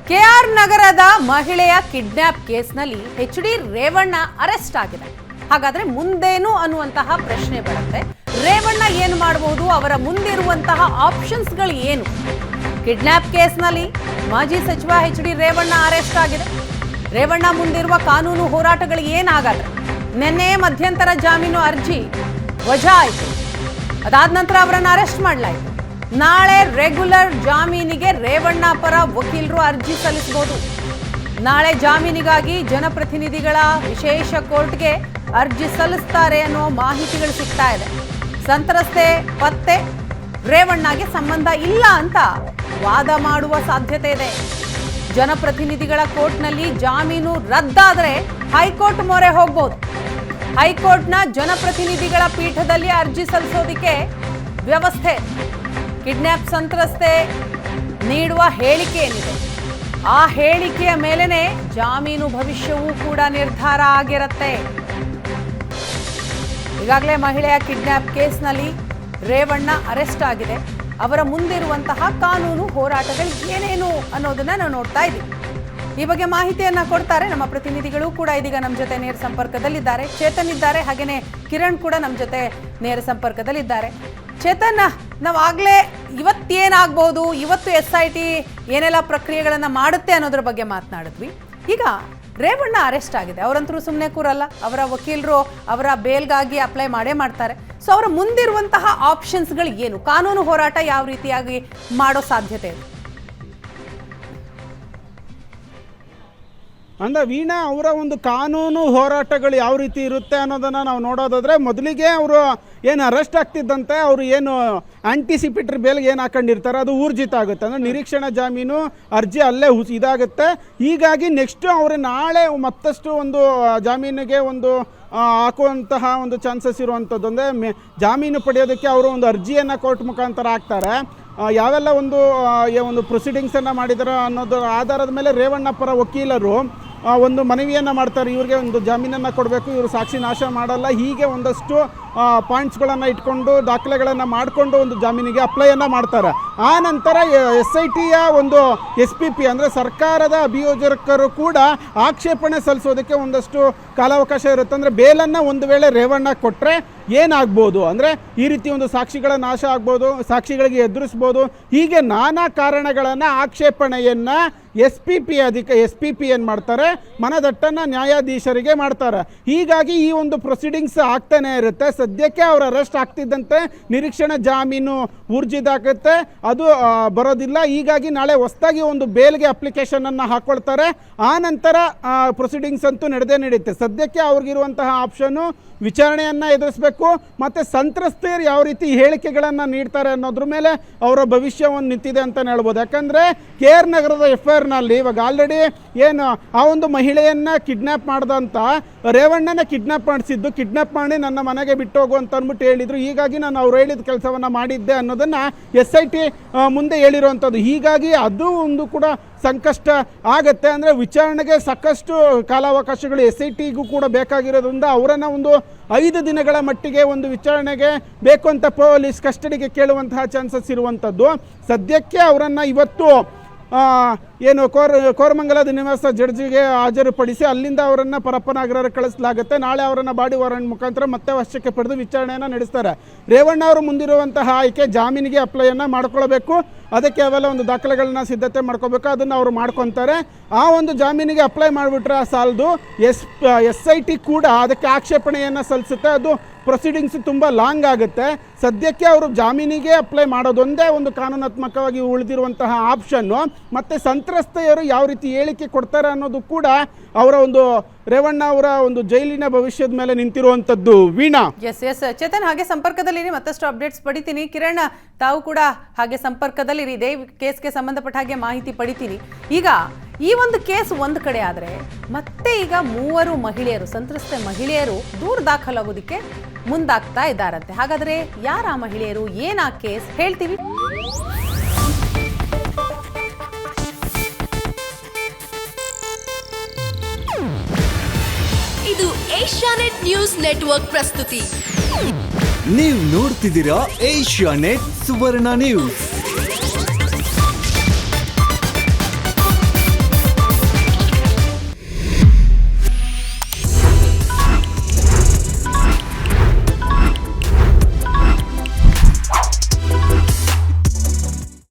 K R ನಗರದ ಮಹಿಳೆಯ kidnap ಕೇಸ್ನಲ್ಲಿ ಎಚ್.ಡಿ. ರೇವಣ್ಣ ಅರೆಸ್ಟ್ ಆಗಿದೆ. ಹಾಗಾದ್ರೆ ಮುಂದೇನು ಅನ್ನುವಂತಹ ಪ್ರಶ್ನೆ ಬರುತ್ತೆ. ರೇವಣ್ಣ ಏನು ಮಾಡಬಹುದು, ಅವರ ಮುಂದಿರುವಂತಹ ಆಪ್ಷನ್ಸ್ಗಳು ಏನು? ಕಿಡ್ನಾಪ್ ಕೇಸ್ನಲ್ಲಿ ಮಾಜಿ ಸಚಿವ ಎಚ್.ಡಿ. ರೇವಣ್ಣ ಅರೆಸ್ಟ್ ಆಗಿದೆ. ರೇವಣ್ಣ ಮುಂದಿರುವ ಕಾನೂನು ಹೋರಾಟಗಳು ಏನಾಗಾದ್ರೆ, ನಿನ್ನೆ ಮಧ್ಯಂತರ ಜಾಮೀನು ಅರ್ಜಿ ವಜಾ ಆಯಿತು. ಅದಾದ ನಂತರ ಅವರನ್ನು ಅರೆಸ್ಟ್ ಮಾಡಲಾಯಿತು. ನಾಳೆ ರೆಗ್ಯುಲರ್ ಜಾಮೀನಿಗೆ ರೇವಣ್ಣ ಪರ ವಕೀಲರು ಅರ್ಜಿ ಸಲ್ಲಿಸಬಹುದು. ನಾಳೆ ಜಾಮೀನಿಗಾಗಿ ಜನಪ್ರತಿನಿಧಿಗಳ ವಿಶೇಷ ಕೋರ್ಟ್ಗೆ ಅರ್ಜಿ ಸಲ್ಲಿಸ್ತಾರೆ ಅನ್ನೋ ಮಾಹಿತಿಗಳು ಸಿಗ್ತಾ ಇದೆ. ಸಂತ್ರಸ್ತೆ ಪತ್ತೆ ರೇವಣ್ಣಗೆ ಸಂಬಂಧ ಇಲ್ಲ ಅಂತ ವಾದ ಮಾಡುವ ಸಾಧ್ಯತೆ ಇದೆ. ಜನಪ್ರತಿನಿಧಿಗಳ ಕೋರ್ಟ್ನಲ್ಲಿ ಜಾಮೀನು ರದ್ದಾದರೆ ಹೈಕೋರ್ಟ್ ಮೊರೆ ಹೋಗಬಹುದು. ಹೈಕೋರ್ಟ್ನ ಜನಪ್ರತಿನಿಧಿಗಳ ಪೀಠದಲ್ಲಿ ಅರ್ಜಿ ಸಲ್ಲಿಸೋದಕ್ಕೆ ವ್ಯವಸ್ಥೆ. ಕಿಡ್ನಾಪ್ ಸಂತ್ರಸ್ತೆ ನೀಡುವ ಹೇಳಿಕೆ ಏನಿದೆ, ಆ ಹೇಳಿಕೆಯ ಮೇಲೆನೆ ಜಾಮೀನು ಭವಿಷ್ಯವೂ ಕೂಡ ನಿರ್ಧಾರ ಆಗಿರುತ್ತೆ. ಈಗಾಗಲೇ ಮಹಿಳೆಯ ಕಿಡ್ನಾಪ್ ಕೇಸ್ನಲ್ಲಿ ರೇವಣ್ಣ ಅರೆಸ್ಟ್ ಆಗಿದೆ. ಅವರ ಮುಂದಿರುವಂತಹ ಕಾನೂನು ಹೋರಾಟಗಳು ಏನೇನು ಅನ್ನೋದನ್ನ ನಾವು ನೋಡ್ತಾ ಇದ್ದೀವಿ. ಈ ಬಗ್ಗೆ ಮಾಹಿತಿಯನ್ನ ಕೊಡ್ತಾರೆ ನಮ್ಮ ಪ್ರತಿನಿಧಿಗಳು ಕೂಡ ಇದೀಗ ನಮ್ಮ ಜೊತೆ ನೇರ ಸಂಪರ್ಕದಲ್ಲಿದ್ದಾರೆ. ಚೇತನ್ ಇದ್ದಾರೆ, ಹಾಗೇನೆ ಕಿರಣ್ ಕೂಡ ನಮ್ಮ ಜೊತೆ ನೇರ ಸಂಪರ್ಕದಲ್ಲಿದ್ದಾರೆ. ಚೇತನ್, ನಾವಾಗಲೇ ಇವತ್ತೇನಾಗಬಹುದು, ಇವತ್ತು SIT ಏನೆಲ್ಲ ಪ್ರಕ್ರಿಯೆಗಳನ್ನು ಮಾಡುತ್ತೆ ಅನ್ನೋದ್ರ ಬಗ್ಗೆ ಮಾತನಾಡಿದ್ವಿ. ಈಗ ರೇವಣ್ಣ ಅರೆಸ್ಟ್ ಆಗಿದೆ. ಅವರಂತರೂ ಸುಮ್ಮನೆ ಕೂರಲ್ಲ. ಅವರ ವಕೀಲರು ಅವರ ಬೇಲ್ಗಾಗಿ ಅಪ್ಲೈ ಮಾಡೇ ಮಾಡ್ತಾರೆ. ಸೊ ಅವರ ಮುಂದಿರುವಂತಹ ಆಪ್ಷನ್ಸ್ಗಳು ಏನು? ಕಾನೂನು ಹೋರಾಟ ಯಾವ ರೀತಿಯಾಗಿ ಮಾಡೋ ಸಾಧ್ಯತೆ ಇದೆ? ಅಂದರೆ ವೀಣಾ, ಅವರ ಒಂದು ಕಾನೂನು ಹೋರಾಟಗಳು ಯಾವ ರೀತಿ ಇರುತ್ತೆ ಅನ್ನೋದನ್ನು ನಾವು ನೋಡೋದಾದರೆ, ಮೊದಲಿಗೆ ಅವರು ಏನು ಅರೆಸ್ಟ್ ಆಗ್ತಿದ್ದಂತೆ ಅವರು ಏನು ಆಂಟಿಸಿಪೇಟರಿ ಬೇಲ್ಗೆ ಏನು ಹಾಕೊಂಡಿರ್ತಾರೆ ಅದು ಊರ್ಜಿತ ಆಗುತ್ತೆ. ಅಂದರೆ ನಿರೀಕ್ಷಣಾ ಜಾಮೀನು ಅರ್ಜಿ ಅಲ್ಲೇ ಇದಾಗುತ್ತೆ. ಹೀಗಾಗಿ ನೆಕ್ಸ್ಟು ಅವರು ನಾಳೆ ಮತ್ತಷ್ಟು ಒಂದು ಜಾಮೀನಿಗೆ ಒಂದು ಹಾಕುವಂತಹ ಒಂದು ಚಾನ್ಸಸ್ ಇರುವಂಥದ್ದು. ಅಂದರೆ ಜಾಮೀನು ಪಡೆಯೋದಕ್ಕೆ ಅವರು ಒಂದು ಅರ್ಜಿಯನ್ನು ಕೋರ್ಟ್ ಮುಖಾಂತರ ಹಾಕ್ತಾರೆ. ಯಾವೆಲ್ಲ ಒಂದು ಪ್ರೊಸೀಡಿಂಗ್ಸನ್ನು ಮಾಡಿದಾರೋ ಅನ್ನೋದು ಆಧಾರದ ಮೇಲೆ ರೇವಣ್ಣ ಪರ ವಕೀಲರು ಒಂದು ಮನವಿಯನ್ನು ಮಾಡ್ತಾರೆ. ಇವ್ರಿಗೆ ಒಂದು ಜಾಮೀನನ್ನು ಕೊಡಬೇಕು, ಇವರು ಸಾಕ್ಷಿ ನಾಶ ಮಾಡಲ್ಲ, ಹೀಗೆ ಒಂದಷ್ಟು ಪಾಯಿಂಟ್ಸ್ಗಳನ್ನು ಇಟ್ಕೊಂಡು ದಾಖಲೆಗಳನ್ನು ಮಾಡಿಕೊಂಡು ಒಂದು ಜಾಮೀನಿಗೆ ಅಪ್ಲೈಯನ್ನು ಮಾಡ್ತಾರೆ. ಆ ನಂತರ SITಯ ಒಂದು SPP ಅಂದರೆ ಸರ್ಕಾರದ ಅಭಿಯೋಜಕರು ಕೂಡ ಆಕ್ಷೇಪಣೆ ಸಲ್ಲಿಸೋದಕ್ಕೆ ಒಂದಷ್ಟು ಕಾಲಾವಕಾಶ ಇರುತ್ತೆ. ಅಂದರೆ ಬೇಲನ್ನು ಒಂದು ವೇಳೆ ರೇವಣ್ಣ ಕೊಟ್ಟರೆ ಏನಾಗ್ಬೋದು ಅಂದರೆ ಈ ರೀತಿ ಒಂದು ಸಾಕ್ಷಿಗಳ ನಾಶ ಆಗ್ಬೋದು, ಸಾಕ್ಷಿಗಳಿಗೆ ಎದುರಿಸ್ಬೋದು, ಹೀಗೆ ನಾನಾ ಕಾರಣಗಳನ್ನು ಆಕ್ಷೇಪಣೆಯನ್ನು SPP ಏನು ಮಾಡ್ತಾರೆ, ಮನದಟ್ಟನ್ನು ನ್ಯಾಯಾಧೀಶರಿಗೆ ಮಾಡ್ತಾರೆ. ಹೀಗಾಗಿ ಈ ಒಂದು ಪ್ರೊಸೀಡಿಂಗ್ಸ್ ಆಗ್ತಾನೆ ಇರುತ್ತೆ. ಸದ್ಯಕ್ಕೆ ಅವರು ಅರೆಸ್ಟ್ ಆಗ್ತಿದ್ದಂತೆ ನಿರೀಕ್ಷಣಾ ಜಾಮೀನು ಊರ್ಜಿದಾಗುತ್ತೆ, ಅದು ಬರೋದಿಲ್ಲ. ಹೀಗಾಗಿ ನಾಳೆ ಹೊಸದಾಗಿ ಒಂದು ಬೇಲ್ಗೆ ಅಪ್ಲಿಕೇಶನನ್ನು ಹಾಕ್ಕೊಳ್ತಾರೆ. ಆ ನಂತರ ಪ್ರೊಸೀಡಿಂಗ್ಸ್ ಅಂತೂ ನಡೆಯುತ್ತೆ. ಸದ್ಯಕ್ಕೆ ಅವ್ರಿಗಿರುವಂತಹ ಆಪ್ಷನ್ನು ವಿಚಾರಣೆಯನ್ನು ಎದುರಿಸಬೇಕು, ಮತ್ತು ಸಂತ್ರಸ್ತೆಯರು ಯಾವ ರೀತಿ ಹೇಳಿಕೆಗಳನ್ನು ನೀಡ್ತಾರೆ ಅನ್ನೋದ್ರ ಮೇಲೆ ಅವರ ಭವಿಷ್ಯವನ್ನು ನಿಂತಿದೆ ಅಂತಲೇ ಹೇಳ್ಬೋದು. ಯಾಕಂದರೆ KR ನಗರದ FIRನಲ್ಲಿ ಇವಾಗ ಆಲ್ರೆಡಿ ಏನು ಆ ಒಂದು ಮಹಿಳೆಯನ್ನು ಕಿಡ್ನ್ಯಾಪ್ ಮಾಡ್ದಂಥ ರೇವಣ್ಣನ ಕಿಡ್ನ್ಯಾಪ್ ಮಾಡಿ ನನ್ನ ಮನೆಗೆ ಬಿಟ್ಟು ಹೋಗು ಅಂತ ಅಂದ್ಬಿಟ್ಟು ಹೇಳಿದರು. ಹೀಗಾಗಿ ನಾನು ಅವ್ರು ಹೇಳಿದ ಕೆಲಸವನ್ನು ಮಾಡಿದ್ದೆ ಅನ್ನೋದನ್ನು SIT ಮುಂದೆ ಹೇಳಿರುವಂಥದ್ದು. ಹೀಗಾಗಿ ಅದು ಒಂದು ಕೂಡ ಸಂಕಷ್ಟ ಆಗತ್ತೆ. ಅಂದರೆ ವಿಚಾರಣೆಗೆ ಸಾಕಷ್ಟು ಕಾಲಾವಕಾಶಗಳು SITಗೂ ಕೂಡ ಬೇಕಾಗಿರೋದ್ರಿಂದ ಅವರನ್ನು ಒಂದು 5 ದಿನಗಳ ಮಟ್ಟಿಗೆ ಒಂದು ವಿಚಾರಣೆಗೆ ಬೇಕು ಅಂತ ಪೊಲೀಸ್ ಕಸ್ಟಡಿಗೆ ಕೇಳುವಂತಹ ಚಾನ್ಸಸ್ ಇರುವಂಥದ್ದು. ಸದ್ಯಕ್ಕೆ ಅವರನ್ನು ಇವತ್ತು ಏನು ಕೋರಮಂಗಲದ ನಿವಾಸ ಜಡ್ಜಿಗೆ ಹಾಜರುಪಡಿಸಿ ಅಲ್ಲಿಂದ ಅವರನ್ನು ಪರಪ್ಪನಗರ ಕಳಿಸಲಾಗುತ್ತೆ. ನಾಳೆ ಅವರನ್ನು ಬಾಡಿ ವಾರೆಂಟ್ ಮುಖಾಂತರ ಮತ್ತೆ ವಶಕ್ಕೆ ಪಡೆದು ವಿಚಾರಣೆಯನ್ನು ನಡೆಸ್ತಾರೆ. ರೇವಣ್ಣ ಅವರು ಮುಂದಿರುವಂತಹ ಆಯ್ಕೆ ಜಾಮೀನಿಗೆ ಅಪ್ಲೈಯನ್ನು ಮಾಡ್ಕೊಳ್ಬೇಕು. ಅದಕ್ಕೆ ಅವೆಲ್ಲ ಒಂದು ದಾಖಲೆಗಳನ್ನ ಸಿದ್ಧತೆ ಮಾಡ್ಕೋಬೇಕು, ಅದನ್ನು ಅವರು ಮಾಡ್ಕೊತಾರೆ. ಆ ಒಂದು ಜಾಮೀನಿಗೆ ಅಪ್ಲೈ ಮಾಡಿಬಿಟ್ರೆ ಸಾಲದು, SIT ಕೂಡ ಅದಕ್ಕೆ ಆಕ್ಷೇಪಣೆಯನ್ನು ಸಲ್ಲಿಸುತ್ತೆ. ಅದು ಪ್ರೊಸೀಡಿಂಗ್ಸ್ ತುಂಬ ಲಾಂಗ್ ಆಗುತ್ತೆ. ಸದ್ಯಕ್ಕೆ ಅವರು ಜಾಮೀನಿಗೆ ಅಪ್ಲೈ ಮಾಡೋದೊಂದೇ ಒಂದು ಕಾನೂನಾತ್ಮಕವಾಗಿ ಉಳಿದಿರುವಂತಹ ಆಪ್ಷನ್ನು. ಮತ್ತು ಸಂತ್ರಸ್ತೆಯರು ಯಾವ ರೀತಿ ಹೇಳಿಕೆ ಕೊಡ್ತಾರೆ ಅನ್ನೋದು ಕೂಡ ಅವರ ಒಂದು ರೇವಣ್ಣ ಅವರ ಒಂದು ಜೈಲಿನ ಭವಿಷ್ಯದ ಮೇಲೆ ನಿಂತಿರುವಂಥದ್ದು. ವೀಣಾ. ಎಸ್ ಚೇತನ್, ಹಾಗೆ ಸಂಪರ್ಕದಲ್ಲಿರಿ, ಮತ್ತಷ್ಟು ಅಪ್ಡೇಟ್ಸ್ ಪಡಿತೀನಿ. ಕಿರಣ್, ತಾವು ಕೂಡ ಹಾಗೆ ಸಂಪರ್ಕದಲ್ಲಿರಿ, ಇದೇ ಕೇಸ್ಗೆ ಸಂಬಂಧಪಟ್ಟ ಹಾಗೆ ಮಾಹಿತಿ ಪಡಿತೀನಿ. ಈಗ ಈ ಒಂದು ಕೇಸ್ ಒಂದು ಕಡೆ ಆದರೆ ಮತ್ತೆ ಈಗ 3 ಮಹಿಳೆಯರು, ಸಂತ್ರಸ್ತೆ ಮಹಿಳೆಯರು ದೂರು ದಾಖಲಾಗೋದಕ್ಕೆ ಮುಂದಾಗ್ತಾ ಇದ್ದಾರಂತೆ. ಹಾಗಾದರೆ ಯಾರ ಮಹಿಳೆಯರು, ಏನಾ ಕೇಸ್, ಹೇಳ್ತೀವಿ. ಇದು ಏಷ್ಯಾನೆಟ್ ನ್ಯೂಸ್ ನೆಟ್ವರ್ಕ್ ಪ್ರಸ್ತುತಿ. ನೀವು ನೋಡ್ತಿದ್ದೀರಾ ಏಷ್ಯಾನೆಟ್ ಸುವರ್ಣ ನ್ಯೂಸ್.